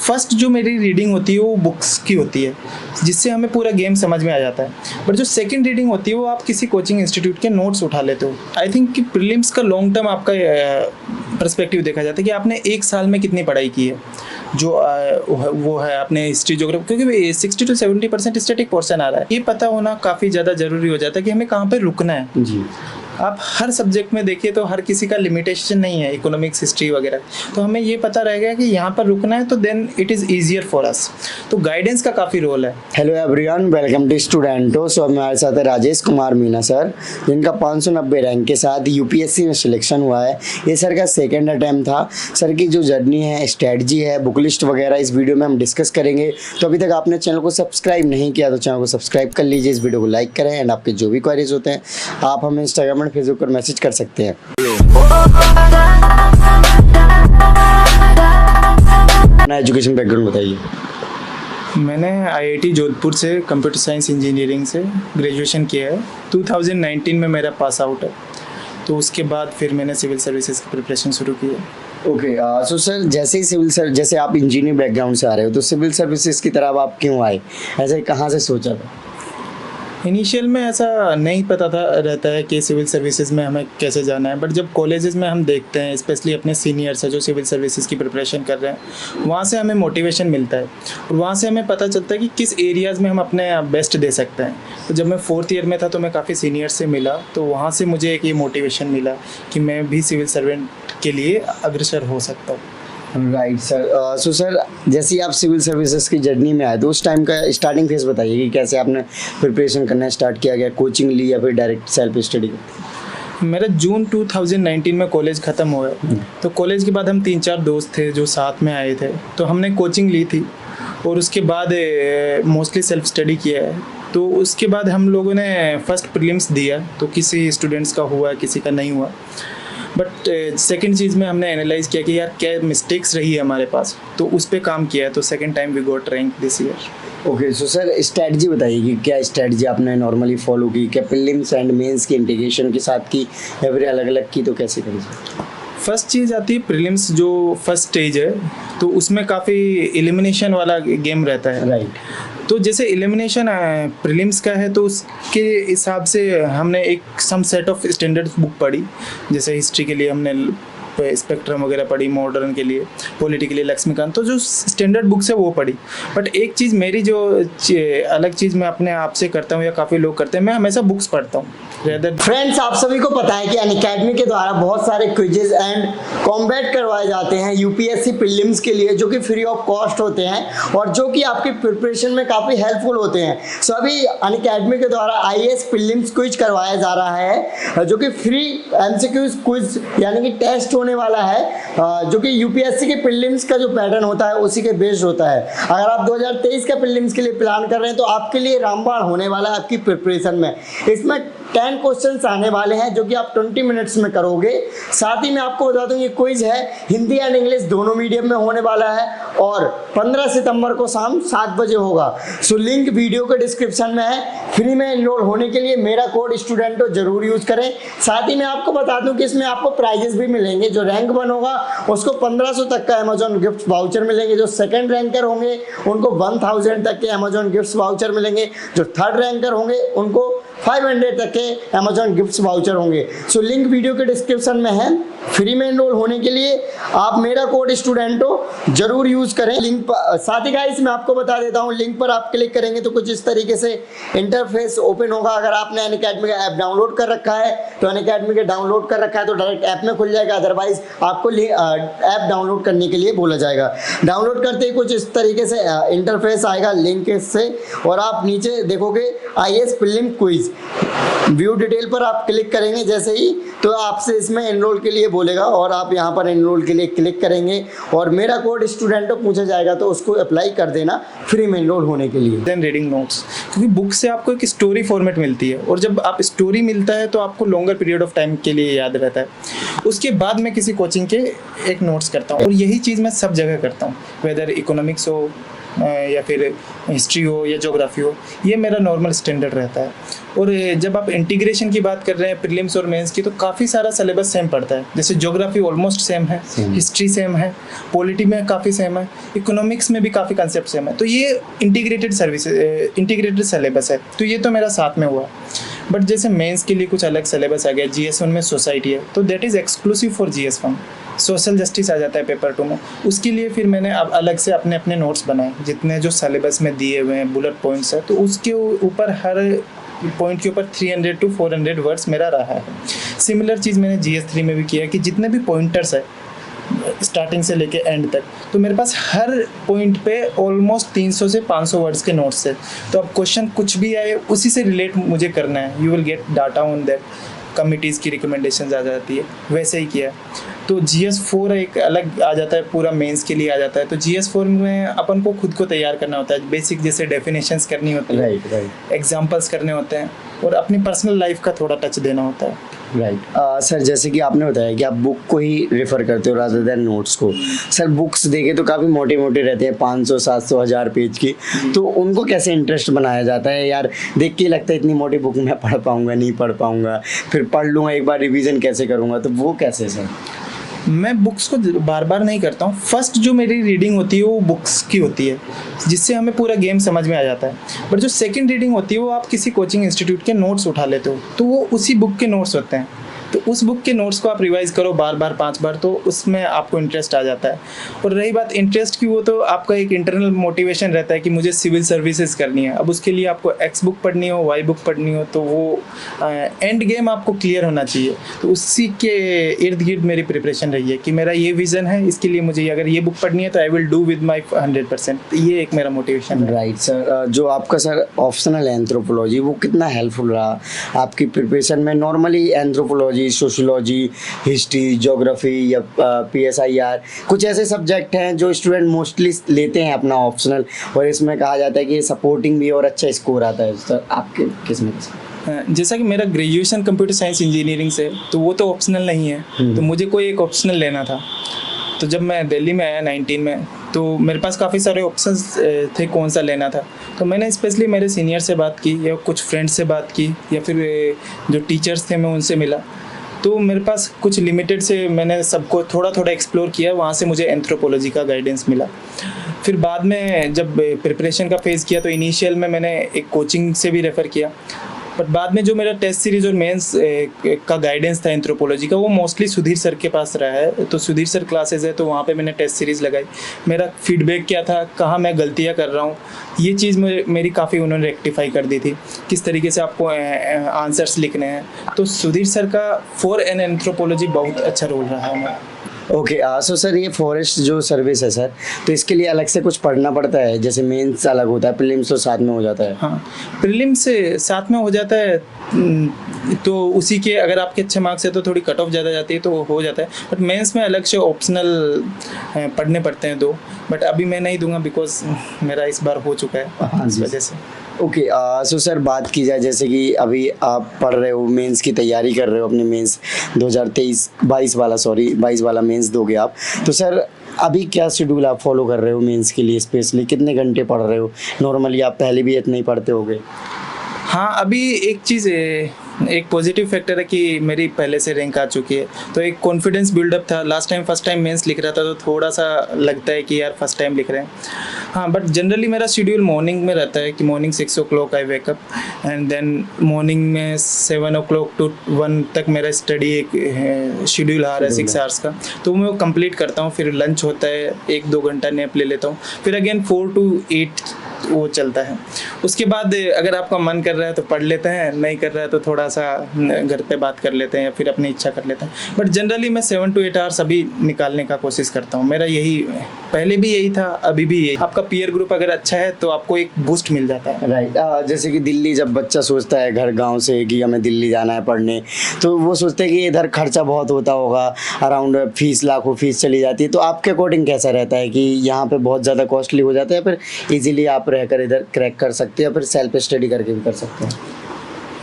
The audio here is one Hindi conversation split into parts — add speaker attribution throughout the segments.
Speaker 1: फर्स्ट जो मेरी रीडिंग होती है वो बुक्स की होती है, जिससे हमें पूरा गेम समझ में आ जाता है। बट जो सेकंड रीडिंग होती है वो आप किसी कोचिंग इंस्टीट्यूट के नोट्स उठा लेते हो। आई थिंक कि प्रीलिम्स का लॉन्ग टर्म आपका पर्सपेक्टिव देखा जाता है कि आपने एक साल में कितनी पढ़ाई की है, जो वो है आपने हिस्ट्री ज्योग्राफी, क्योंकि 60 to 70% स्टैटिक पोर्शन आ रहा है। ये पता होना काफ़ी ज़्यादा ज़रूरी हो जाता है कि हमें कहाँ पर रुकना है जी। आप हर सब्जेक्ट में देखिए तो हर किसी का लिमिटेशन नहीं है, इकोनॉमिक्स, हिस्ट्री वगैरह, तो हमें ये पता रहेगा कि यहाँ पर रुकना है, तो then it is easier for us. तो गाइडेंस का काफ़ी रोल है।
Speaker 2: हेलो एवरीवन, वेलकम टू स्टूडेंटो। सो हमारे साथ है राजेश कुमार मीना सर, जिनका 590 रैंक के साथ यूपीएससी में सिलेक्शन हुआ है। ये सर का सेकंड अटैम्प्ट था। सर की जो जर्नी है, स्ट्रेटजी है, बुक लिस्ट वगैरह इस वीडियो में हम डिस्कस करेंगे। तो अभी तक आपने चैनल को सब्सक्राइब नहीं किया तो चैनल को सब्सक्राइब कर लीजिए, इस वीडियो को लाइक करें एंड आपके जो भी क्वेरीज होते हैं आप हमें इंस्टाग्राम और फेसबुक पर मैसेज कर सकते हैं। अपना एजुकेशन बैकग्राउंड बताइए।
Speaker 1: मैंने आईआईटी जोधपुर से कंप्यूटर साइंस इंजीनियरिंग से ग्रेजुएशन किया है। 2019 में मेरा पास आउट है, तो उसके बाद फिर मैंने सिविल सर्विसेज की प्रिपरेशन शुरू की है।
Speaker 2: ओके, सो सर जैसे आप इंजीनियरिंग बैकग्राउंड से आ रहे हो, तो सिविल सर्विसेज की तरफ आप क्यों आए? ऐसे कहाँ से सोचा था?
Speaker 1: इनिशियल में ऐसा नहीं पता रहता है कि सिविल सर्विसेज में हमें कैसे जाना है, बट जब कॉलेजेस में हम देखते हैं, स्पेशली अपने सीनियर्स हैं जो सिविल सर्विसेज की प्रिपरेशन कर रहे हैं, वहाँ से हमें मोटिवेशन मिलता है और वहाँ से हमें पता चलता है कि किस एरियाज़ में हम अपने बेस्ट दे सकते हैं। तो जब मैं 4th ईयर में था तो मैं काफ़ी सीनियर से मिला, तो वहाँ से मुझे एक ये मोटिवेशन मिला कि मैं भी सिविल सर्वेंट के लिए अग्रसर हो सकता हूँ।
Speaker 2: Right sir. सो सर, जैसे ही आप सिविल सर्विसेज की जर्नी में आए तो उस टाइम का स्टार्टिंग फेज बताइए कि कैसे आपने प्रिपरेशन करना स्टार्ट किया गया, कोचिंग ली या फिर डायरेक्ट सेल्फ स्टडी?
Speaker 1: मेरा जून 2019 में कॉलेज ख़त्म हुआ। तो कॉलेज के बाद हम 3-4 दोस्त थे जो साथ में आए थे, तो हमने कोचिंग ली थी और उसके बाद मोस्टली सेल्फ स्टडी किया है। तो उसके बाद हम लोगों ने फर्स्ट प्रीलिम्स दिया, तो किसी स्टूडेंट्स का हुआ, किसी का नहीं हुआ। बट सेकंड चीज़ में हमने एनालाइज किया कि यार क्या मिस्टेक्स रही है हमारे पास, तो उस पर काम किया है। तो second time we got rank this year.
Speaker 2: Okay, so sir strategy बताइए कि क्या स्ट्रेटजी आपने नॉर्मली फॉलो की, क्या प्रीलिम्स एंड मेंस की इंटीग्रेशन के साथ की या फिर अलग अलग की, तो कैसे करी?
Speaker 1: फर्स्ट चीज़ आती है प्रीलिम्स, जो फर्स्ट स्टेज है, तो उसमें काफ़ी एलिमिनेशन वाला गेम रहता है।
Speaker 2: राइट।
Speaker 1: तो जैसे एलिमिनेशन प्रीलिम्स का है, तो उसके हिसाब से हमने एक some set of standard book पढ़ी। जैसे हिस्ट्री के लिए हमने स्पेक्ट्रम वगैरह पढ़ी, मॉडर्न के लिए, पॉलिटी के लिए लक्ष्मीकांत, तो जो स्टैंडर्ड बुक्स है वो पढ़ी। बट एक चीज़ मेरी जो अलग चीज़ मैं अपने आप से करता हूँ या काफ़ी लोग करते हैं, मैं हमेशा बुक्स पढ़ता हूँ।
Speaker 2: फ्रेंड्स, आप सभी को पता है कि अनअकैडमी के द्वारा बहुत सारे क्विजेज एंड कॉम्बैट करवाए जाते हैं यूपीएससी प्रीलिम्स के लिए, जो कि फ्री ऑफ कॉस्ट होते हैं और जो कि आपकी प्रिपरेशन में काफ़ी हेल्पफुल होते हैं। सो अभी अनअकैडमी के द्वारा आईएएस प्रीलिम्स क्विज करवाया जा रहा है, जो कि फ्री एमसीक्यू क्विज यानी कि टेस्ट होने वाला है, जो कि यूपीएससी के प्रीलिम्स का जो पैटर्न होता है उसी के बेस्ड होता है। अगर आप 2023 के प्रीलिम्स के लिए प्लान कर रहे हैं तो आपके लिए रामबाण होने वाला है आपकी प्रिपरेशन में। इसमें 10 क्वेश्चंस आने वाले हैं जो कि आप 20 मिनट्स में करोगे। साथ ही मैं आपको बता दूं ये क्विज है हिंदी एंड इंग्लिश दोनों मीडियम में होने वाला है और 15 सितंबर को शाम 7 बजे होगा। सो लिंक वीडियो के डिस्क्रिप्शन में है। फ्री में एनरोल होने के लिए मेरा कोड स्टूडेंटो जरूर यूज करें। साथ ही मैं आपको बता दूं कि इसमें आपको प्राइजेस भी मिलेंगे। जो रैंक 1 होगा उसको 1500 तक का अमेजॉन गिफ्ट वाउचर मिलेंगे। जो सेकंड रैंकर होंगे उनको 1000 तक के अमेजॉन गिफ्ट वाउचर मिलेंगे। जो थर्ड रैंकर होंगे उनको 500 तक के अमेजॉन गिफ्ट वाउचर होंगे। सो लिंक वीडियो के डिस्क्रिप्शन में है। फ्री में एनरोल होने के लिए आप मेरा कोड स्टूडेंटो जरूर यूज करें। लिंक साथ ही गाइस मैं आपको बता देता हूं, लिंक पर आप क्लिक करेंगे तो कुछ इस तरीके से इंटरफेस ओपन होगा। अगर आपने अनअकैडमी का ऐप डाउनलोड कर रखा है तो अनअकैडमी के डाउनलोड कर रखा है तो डायरेक्ट ऐप में खुल जाएगा, अदरवाइज आपको ऐप डाउनलोड करने के लिए बोला जाएगा। डाउनलोड करते ही कुछ इस तरीके से इंटरफेस आएगा लिंक से और आप नीचे देखोगे IAS prelim quiz view detail पर आप क्लिक करेंगे जैसे ही तो आपसे इसमें एनरोल के लिए बोलेगा और आप यहाँ पर एनरोल के लिए क्लिक करेंगे और मेरा कोड स्टूडेंटो पूछा जाएगा तो उसको अप्लाई कर देना फ्री में एनरोल होने के लिए।
Speaker 1: देन रीडिंग नोट्स, क्योंकि बुक से आपको एक स्टोरी फॉर्मेट मिलती है और जब आप स्टोरी मिलता है तो आपको लॉन्गर पीरियड ऑफ टाइम के लिए याद रहता है। उसके बाद मैं किसी कोचिंग के एक नोट्स करता हूँ, और यही चीज़ मैं सब जगह करता हूँ, वेदर इकोनॉमिक्स हो या फिर हिस्ट्री हो या ज्योग्राफी हो, ये मेरा नॉर्मल स्टैंडर्ड रहता है। और जब आप इंटीग्रेशन की बात कर रहे हैं प्रीलिम्स और मेंस की, तो काफ़ी सारा सिलेबस सेम पड़ता है। जैसे ज्योग्राफी ऑलमोस्ट सेम है, हिस्ट्री सेम है, पॉलिटी में काफ़ी सेम है, इकोनॉमिक्स में भी काफ़ी कंसेप्ट सेम है। तो ये इंटीग्रेटेड सिलेबस है, तो ये तो मेरा साथ में हुआ। बट जैसे मेंस के लिए कुछ अलग सिलेबस आ गया, GS1 में सोसाइटी है, तो that is exclusive for GS1। Social justice आ जाता है पेपर 2 में, उसके लिए फिर मैंने अब अलग से अपने अपने नोट्स बनाए, जितने जो सिलेबस में दिए हुए हैं बुलेट पॉइंट्स है, तो उसके ऊपर हर पॉइंट के ऊपर 300 to 400 वर्ड्स मेरा रहा है। सिमिलर चीज़ मैंने GS3 में भी किया है कि जितने भी पॉइंटर्स है स्टार्टिंग से लेके एंड तक, तो मेरे पास हर पॉइंट पे ऑलमोस्ट 300 से 500 वर्ड्स के नोट्स है। तो अब क्वेश्चन कुछ भी आए उसी से रिलेट मुझे करना है, you will get data on that, committees की रिकमेंडेशंस आ जाती है, वैसे ही किया। तो GS4 एक अलग आ जाता है, पूरा मेंस के लिए आ जाता है। तो GS4 में अपन को खुद को तैयार करना होता है, बेसिक जैसे डेफिनेशंस करनी होती है, एग्जाम्पल्स करने होते हैं, और अपनी पर्सनल लाइफ का थोड़ा टच देना होता है।
Speaker 2: सर जैसे कि आपने बताया कि आप बुक को ही रेफर करते हो रादर देन नोट्स को। सर बुक्स देखे तो काफ़ी मोटे मोटे रहते हैं, 500 700 1000 पेज की, तो उनको कैसे इंटरेस्ट बनाया जाता है? यार देख के लगता है इतनी मोटी बुक मैं पढ़ पाऊंगा नहीं पढ़ पाऊंगा, फिर पढ़ लूँगा एक बार रिवीजन कैसे करूँगा, तो वो कैसे सर?
Speaker 1: मैं बुक्स को बार बार नहीं करता हूँ। फर्स्ट जो मेरी रीडिंग होती है वो बुक्स की होती है, जिससे हमें पूरा गेम समझ में आ जाता है। बट जो सेकंड रीडिंग होती है वो आप किसी कोचिंग इंस्टीट्यूट के नोट्स उठा लेते हो, तो वो उसी बुक के नोट्स होते हैं। तो उस बुक के नोट्स को आप रिवाइज करो बार बार 5 बार, तो उसमें आपको इंटरेस्ट आ जाता है। और रही बात इंटरेस्ट की, वो तो आपका एक इंटरनल मोटिवेशन रहता है कि मुझे सिविल सर्विसेज करनी है। अब उसके लिए आपको X बुक पढ़नी हो, Y बुक पढ़नी हो, तो वो एंड गेम आपको क्लियर होना चाहिए। तो उसी के इर्द गिर्द मेरी प्रिपरेशन रही है कि मेरा ये विज़न है, इसके लिए मुझे अगर ये बुक पढ़नी है तो I will do with my 100%। ये एक मेरा मोटिवेशन है।
Speaker 2: राइट सर, जो आपका सर ऑप्शनल एंथ्रोपोलॉजी, वो कितना हेल्पफुल रहा आपकी प्रिपरेशन में? Normally anthropology, sociology, history, geography या PSIR, कुछ ऐसे सब्जेक्ट हैं जो स्टूडेंट मोस्टली लेते हैं अपना ऑप्शनल, और इसमें कहा जाता है कि सपोर्टिंग भी और अच्छा स्कोर आता है। सर आपके किसमें?
Speaker 1: जैसा कि मेरा ग्रेजुएशन कंप्यूटर साइंस इंजीनियरिंग से, तो वो तो ऑप्शनल नहीं है, तो मुझे कोई एक ऑप्शनल लेना था। तो जब मैं दिल्ली में आया 19 में, तो मेरे पास काफ़ी सारे ऑप्शंस थे कौन सा लेना था। तो मैंने स्पेशली मेरे सीनियर से बात की या कुछ फ्रेंड्स से बात की या फिर जो टीचर्स थे मैं उनसे मिला। तो मेरे पास कुछ लिमिटेड से मैंने सबको थोड़ा थोड़ा एक्सप्लोर किया, वहाँ से मुझे एंथ्रोपोलॉजी का गाइडेंस मिला। फिर बाद में जब प्रिपरेशन का फेज़ किया तो इनिशियल में मैंने एक कोचिंग से भी रेफ़र किया, बट बाद में जो मेरा टेस्ट सीरीज़ और मेंस का गाइडेंस था एंथ्रोपोलॉजी का, वो मोस्टली सुधीर सर के पास रहा है। तो सुधीर सर क्लासेस है, तो वहाँ पे मैंने टेस्ट सीरीज़ लगाई। मेरा फीडबैक क्या था, कहाँ मैं गलतियाँ कर रहा हूँ, ये चीज़ मेरी काफ़ी उन्होंने रेक्टिफाई कर दी थी, किस तरीके से आपको आंसर्स लिखने हैं। तो सुधीर सर का फॉर एन एंथ्रोपोलॉजी बहुत अच्छा रोल रहा है हमारा।
Speaker 2: ओके, सो सर ये फॉरेस्ट जो सर्विस है सर, तो इसके लिए अलग से कुछ पढ़ना पड़ता है? जैसे मेंस अलग होता है, प्रीलिम्स तो साथ में हो जाता है?
Speaker 1: हाँ, प्रीलिम्स से साथ में हो जाता है, तो उसी के अगर आपके अच्छे मार्क्स है तो थोड़ी कट ऑफ ज़्यादा जाती है तो हो जाता है। बट मेंस में अलग से ऑप्शनल पढ़ने पड़ते हैं 2, बट अभी मैं नहीं दूंगा बिकॉज मेरा इस बार हो चुका है, इस वजह से।
Speaker 2: ओके, सो सर बात की जाए जैसे कि अभी आप पढ़ रहे हो, मेंस की तैयारी कर रहे हो, अपने मेंस 22 वाला मेंस दोगे आप, तो सर अभी क्या शेड्यूल आप फॉलो कर रहे हो मेंस के लिए? स्पेशली कितने घंटे पढ़ रहे हो? नॉर्मली आप पहले भी इतने ही पढ़ते होगे।
Speaker 1: हाँ, अभी एक चीज़ एक पॉजिटिव फैक्टर है कि मेरी पहले से रैंक आ चुकी है, तो एक कॉन्फिडेंस बिल्डअप था। Last time first time mains लिख रहा था तो थोड़ा सा लगता है कि यार फर्स्ट टाइम लिख रहे हैं। हाँ, बट जनरली मेरा शेड्यूल मॉर्निंग में रहता है कि morning 6 o'clock I wake up, and then morning में 7 o'clock to 1 तक मेरा स्टडी एक शेड्यूल आ रहा है 6 hours का, तो मैं वो कंप्लीट करता हूँ। फिर लंच होता है, 1-2 घंटा नैप ले लेता हूँ, फिर अगेन 4 to 8 वो चलता है। उसके बाद अगर आपका मन कर रहा है तो पढ़ लेते हैं, नहीं कर रहा है तो थोड़ा सा घर पे बात कर लेते हैं या फिर अपनी इच्छा कर लेते हैं। बट जनरली मैं 7 to 8 hours अभी निकालने का कोशिश करता हूँ। मेरा यही, पहले भी यही था, अभी भी यही। आपका पीयर ग्रुप अगर अच्छा है तो आपको एक बूस्ट मिल जाता है।
Speaker 2: राइट, जैसे कि दिल्ली जब बच्चा सोचता है घर गाँव से कि हमें दिल्ली जाना है पढ़ने, तो वो सोचते हैं कि इधर खर्चा बहुत होता होगा, अराउंड फीस लाखों फीस चली जाती है। तो आपके अकॉर्डिंग कैसा रहता है कि यहाँ पे बहुत ज़्यादा कॉस्टली हो जाता है, फिर ईजिली आप रहकर इधर क्रैक कर सकते हैं, फिर सेल्फ स्टडी करके भी कर सकते हैं?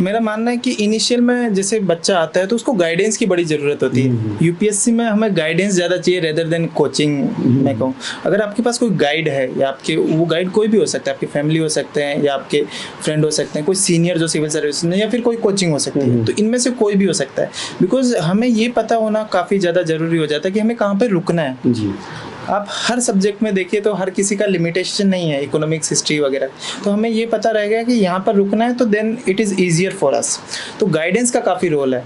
Speaker 1: मेरा मानना है कि इनिशियल में जैसे बच्चा आता है तो उसको गाइडेंस की बड़ी ज़रूरत होती है। यूपीएससी में हमें गाइडेंस ज़्यादा चाहिए रेदर देन कोचिंग। मैं कहूँ अगर आपके पास कोई गाइड है, या आपके वो गाइड कोई भी हो सकता है, आपकी फैमिली हो सकते हैं या आपके फ्रेंड हो सकते हैं, कोई सीनियर जो सिविल सर्विस में, या फिर कोई कोचिंग हो सकती है, तो इनमें से कोई भी हो सकता है। बिकॉज हमें ये पता होना काफ़ी ज़्यादा ज़रूरी हो जाता है कि हमें कहाँ पर रुकना है।
Speaker 2: जी।
Speaker 1: आप हर सब्जेक्ट में देखिए तो हर किसी का लिमिटेशन नहीं है, इकोनॉमिक्स, हिस्ट्री वगैरह, तो हमें ये पता रहेगा कि यहाँ पर रुकना है, तो then it is easier for us. तो गाइडेंस का काफ़ी रोल है।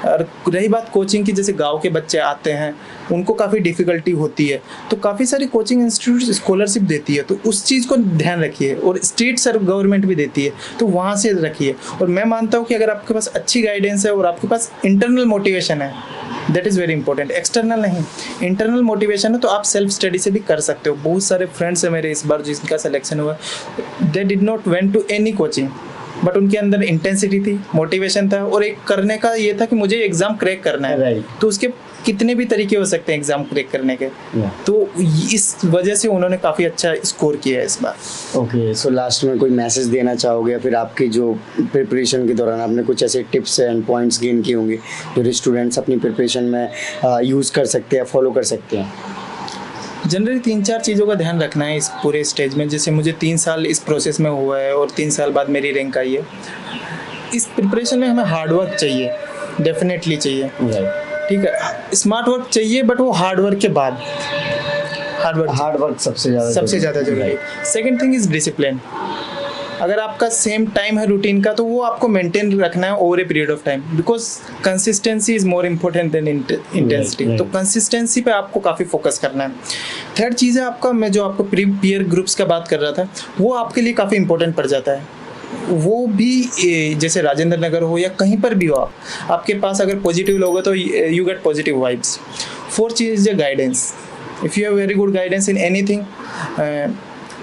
Speaker 1: और रही बात कोचिंग की, जैसे गांव के बच्चे आते हैं उनको काफ़ी डिफ़िकल्टी होती है, तो काफ़ी सारी कोचिंग इंस्टीट्यूट स्कॉलरशिप देती है, तो उस चीज़ को ध्यान रखिए। और स्टेट गवर्नमेंट भी देती है, तो वहाँ से रखिए। और मैं मानता हूँ कि अगर आपके पास अच्छी गाइडेंस है और आपके पास इंटरनल मोटिवेशन है, that is very important. External नहीं, इंटरनल मोटिवेशन है, तो आप सेल्फ स्टडी से भी कर सकते हो। बहुत सारे फ्रेंड्स हैं मेरे इस बार जिनका सिलेक्शन हुआ, they did not went to any coaching, but उनके अंदर इंटेंसिटी थी, मोटिवेशन था, और एक करने का ये था कि मुझे एग्ज़ाम क्रैक करना है।
Speaker 2: Right.
Speaker 1: तो उसके कितने भी तरीके हो सकते हैं एग्ज़ाम क्रैक करने के। तो इस वजह से उन्होंने काफ़ी अच्छा स्कोर किया है इस बार।
Speaker 2: ओके, सो लास्ट में कोई मैसेज देना चाहोगे, या फिर आपकी जो प्रिपरेशन के दौरान आपने कुछ ऐसे टिप्स एंड पॉइंट्स गेन किए होंगे जो स्टूडेंट्स अपनी प्रिपरेशन में यूज़ कर सकते हैं, फॉलो कर सकते हैं?
Speaker 1: जनरली 3-4 चीज़ों का ध्यान रखना है इस पूरे स्टेज में। जैसे मुझे 3 साल इस प्रोसेस में हुआ है और 3 साल बाद मेरी रैंक आई है। इस प्रिपरेशन में हमें हार्ड वर्क चाहिए, डेफिनेटली चाहिए। ठीक है, स्मार्ट वर्क चाहिए, बट वो हार्ड वर्क के बाद
Speaker 2: हार्ड वर्क सबसे ज़्यादा
Speaker 1: जरूरी है। Second thing is discipline. अगर आपका सेम टाइम है रूटीन का, तो वो आपको मेंटेन रखना है over a period of time, because consistency is more important then intensity. तो कंसिस्टेंसी पे आपको काफ़ी फोकस करना है। थर्ड चीज़ है आपका, मैं जो आपको पीयर ग्रुप्स का बात कर रहा था, वो आपके लिए काफ़ी इंपॉर्टेंट पड़ जाता है। वो भी जैसे राजेंद्र नगर हो या कहीं पर भी हो, आपके पास अगर पॉजिटिव लोग हो तो you get positive vibes. Fourth चीज़ है guidance. If you have very good guidance in anything,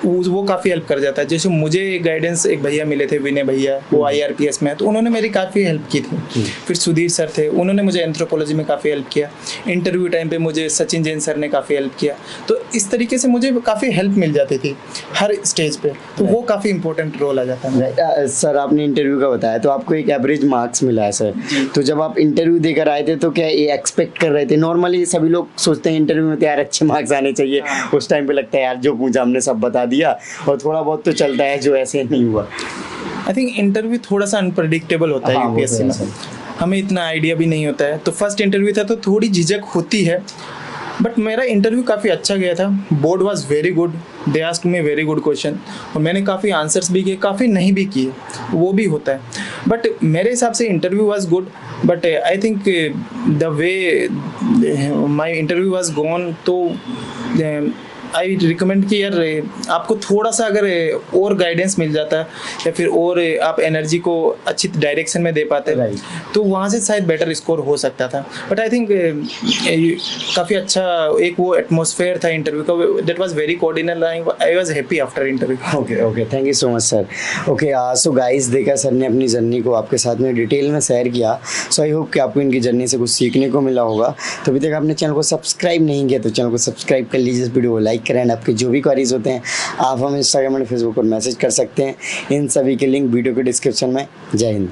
Speaker 1: वो काफ़ी हेल्प कर जाता है। जैसे मुझे गाइडेंस एक भैया मिले थे, विनय भैया, वो IRPS में, तो उन्होंने मेरी काफ़ी हेल्प की थी। फिर सुधीर सर थे, उन्होंने मुझे एंथ्रोपोलॉजी में काफ़ी हेल्प किया। इंटरव्यू टाइम पे मुझे सचिन जैन सर ने काफ़ी हेल्प किया। तो इस तरीके से मुझे काफ़ी हेल्प मिल जाती थी हर स्टेज पे, तो वो काफ़ी इंपॉर्टेंट रोल आ जाता है।
Speaker 2: सर आपने इंटरव्यू का बताया, तो आपको एक एवरेज मार्क्स मिला है सर, तो जब आप इंटरव्यू देकर आए थे तो क्या ये एक्सपेक्ट कर रहे थे? नॉर्मली सभी लोग सोचते हैं इंटरव्यू में तो यार अच्छे मार्क्स आने चाहिए, उस टाइम पे लगता है यार जो पूछा हमने सब बता दिया, और थोड़ा बहुत तो चलता है जो ऐसे नहीं हुआ।
Speaker 1: आई थिंक इंटरव्यू थोड़ा सा अनप्रडिक्टेबल होता है यूपीएससी में, हमें इतना आइडिया भी नहीं होता है। तो फर्स्ट इंटरव्यू था तो थोड़ी झिझक होती है, बट मेरा इंटरव्यू काफ़ी अच्छा गया था। Board was very good, they asked me very good question, और मैंने काफ़ी आंसर्स भी किए, काफ़ी नहीं भी किए, वो भी होता है। बट मेरे हिसाब से interview was good, but I think the way my interview was gone, तो आई रिकमेंड कि यार आपको थोड़ा सा अगर और गाइडेंस मिल जाता है, या फिर और आप एनर्जी को अच्छी डायरेक्शन में दे पाते, तो वहाँ से शायद बेटर स्कोर हो सकता था। बट आई थिंक काफ़ी अच्छा एक वो एटमॉस्फेयर था इंटरव्यू का, that was very coordinate, I was happy after interview.
Speaker 2: Okay, thank you so much sir. Okay, so guys, देखा सर ने अपनी जर्नी को आपके साथ में डिटेल में शेयर किया। सो आई होप कि आपको इनकी जर्नी से कुछ सीखने को मिला होगा। तो अभी तक आपने चैनल को सब्सक्राइब नहीं किया तो चैनल को सब्सक्राइब कर लीजिए, इस वीडियो को लाइक करें, एंड आपके जो भी क्वेरीज होते हैं आप हमें इंस्टाग्राम और फेसबुक पर मैसेज कर सकते हैं। इन सभी के लिंक वीडियो के डिस्क्रिप्शन में। जय हिंद।